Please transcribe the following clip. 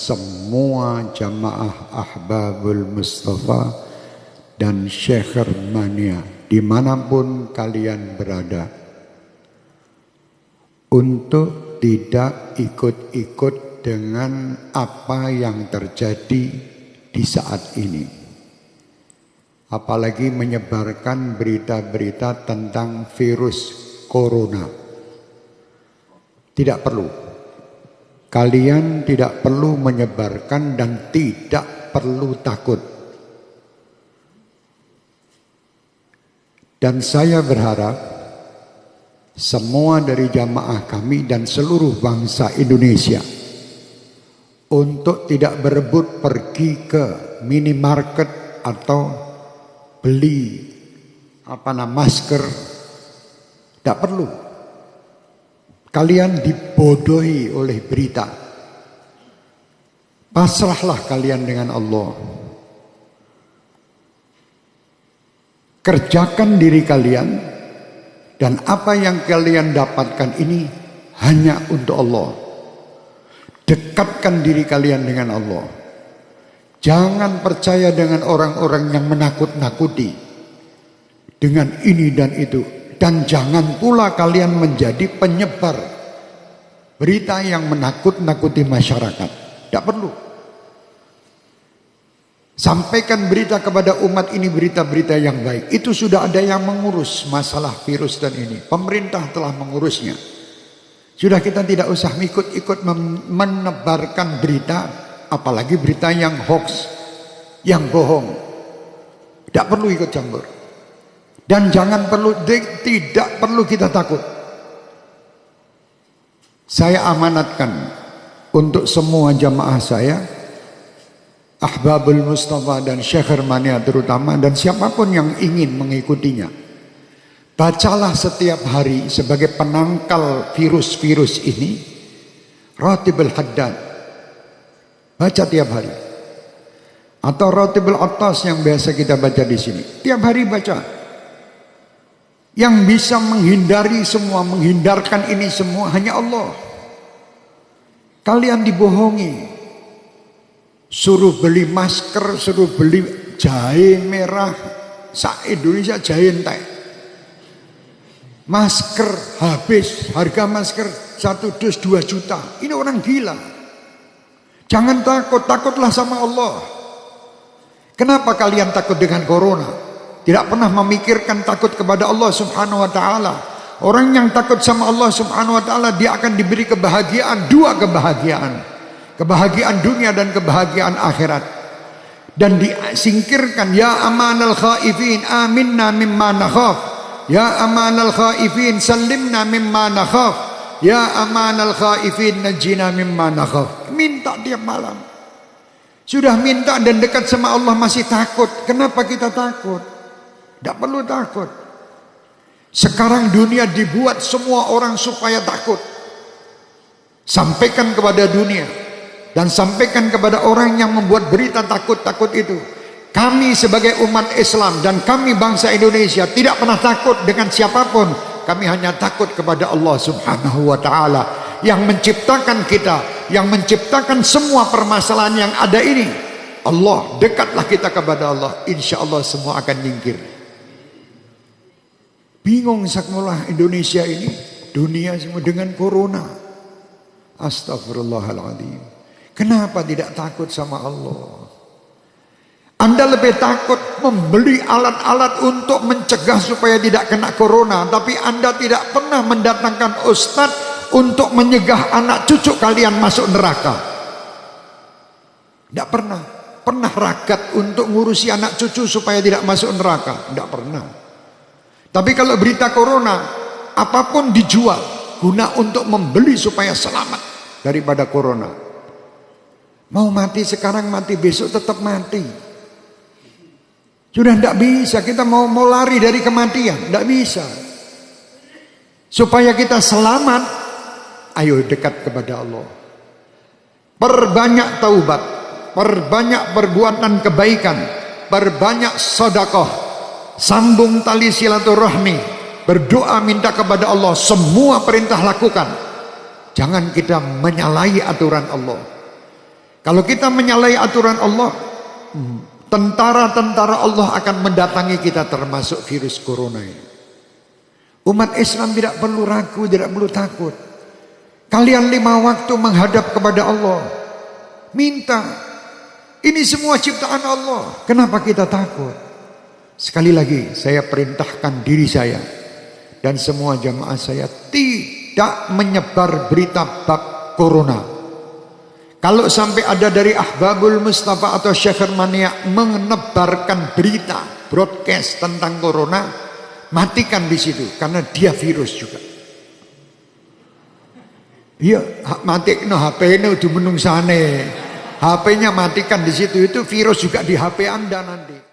semua jamaah Ahbabul Mustafa dan Syekh Mania dimanapun kalian berada, untuk tidak ikut-ikut dengan apa yang terjadi di saat ini, apalagi menyebarkan berita-berita tentang virus corona. Tidak perlu. Kalian tidak perlu menyebarkan dan tidak perlu takut. Dan saya berharap semua dari jamaah kami dan seluruh bangsa Indonesia untuk tidak berebut pergi ke minimarket atau beli masker. Tidak perlu. Kalian dibodohi oleh berita. Pasrahlah kalian dengan Allah. Kerjakan diri kalian, dan apa yang kalian dapatkan ini hanya untuk Allah. Dekatkan diri kalian dengan Allah. Jangan percaya dengan orang-orang yang menakut-nakuti dengan ini dan itu. Dan jangan pula kalian menjadi penyebar berita yang menakut-nakuti masyarakat. Tidak perlu. Sampaikan berita kepada umat ini, berita-berita yang baik. Itu sudah ada yang mengurus masalah virus dan ini. Pemerintah telah mengurusnya. Sudah, kita tidak usah ikut-ikut menebarkan berita, apalagi berita yang hoax, yang bohong. Tidak perlu ikut campur. Dan tidak perlu kita takut. Saya amanatkan untuk semua jamaah saya, Ahbabul Mustafa dan Syekh Mania terutama, dan siapapun yang ingin mengikutinya, bacalah setiap hari sebagai penangkal virus-virus ini Ratibul Haddad. Baca tiap hari. Atau Ratibul Attas yang biasa kita baca di sini. Tiap hari baca. Yang bisa menghindari semua, menghindarkan ini semua hanya Allah. Kalian dibohongi. Suruh beli masker, suruh beli jahe merah. Indonesia jahe entek. Masker habis, harga masker 1 dus 2 juta. Ini orang gila. Jangan takut, takutlah sama Allah. Kenapa kalian takut dengan corona? Tidak pernah memikirkan takut kepada Allah Subhanahu wa ta'ala. Orang yang takut sama Allah Subhanahu wa ta'ala, dia akan diberi kebahagiaan, 2 kebahagiaan. Kebahagiaan dunia dan kebahagiaan akhirat. Dan disingkirkan, ya amanal khaifin aminna mimma nakhaf. Ya amanal khaifin sallimna mimma nakhaf. Ya amanal khaifin najina mimma nakhaf. Minta tiap malam. Sudah minta dan dekat sama Allah masih takut. Kenapa kita takut? Tidak perlu takut. Sekarang dunia dibuat semua orang supaya takut. Sampaikan kepada dunia. Dan sampaikan kepada orang yang membuat berita takut-takut itu. Kami sebagai umat Islam dan kami bangsa Indonesia tidak pernah takut dengan siapapun. Kami hanya takut kepada Allah Subhanahu wa ta'ala. Yang menciptakan kita. Yang menciptakan semua permasalahan yang ada ini. Allah, dekatlah kita kepada Allah. Insya Allah semua akan nyingkir. Bingung sekolah Indonesia ini, dunia semua dengan corona. Astagfirullahaladzim. Kenapa tidak takut sama Allah? Anda lebih takut membeli alat-alat untuk mencegah supaya tidak kena corona, tapi Anda tidak pernah mendatangkan ustadz untuk menyegah anak cucu kalian masuk neraka. Tidak pernah. Pernah ragat untuk ngurusi anak cucu supaya tidak masuk neraka? Tidak pernah. Tapi kalau berita corona, apapun dijual guna untuk membeli supaya selamat daripada corona. Mau mati sekarang, mati besok tetap mati. Sudah tidak bisa, kita mau lari dari kematian, tidak bisa. Supaya kita selamat, ayo dekat kepada Allah. Perbanyak taubat, perbanyak perbuatan kebaikan, perbanyak sedekah. Sambung tali silaturahmi, berdoa minta kepada Allah, semua perintah lakukan. Jangan kita menyalahi aturan Allah. Kalau kita menyalahi aturan Allah, tentara-tentara Allah akan mendatangi kita, termasuk virus corona ini. Umat Islam tidak perlu ragu, tidak perlu takut. Kalian 5 waktu menghadap kepada Allah, minta. Ini semua ciptaan Allah. Kenapa kita takut? Sekali lagi saya perintahkan diri saya dan semua jamaah saya tidak menyebar berita bab corona. Kalau sampai ada dari Ahbabul Mustafa atau Syekh Mania menebarkan berita broadcast tentang corona, matikan di situ, karena dia virus juga. Iya, matikno HP-nya udah menungsane. HP-nya matikan di situ, itu virus juga di HP Anda nanti.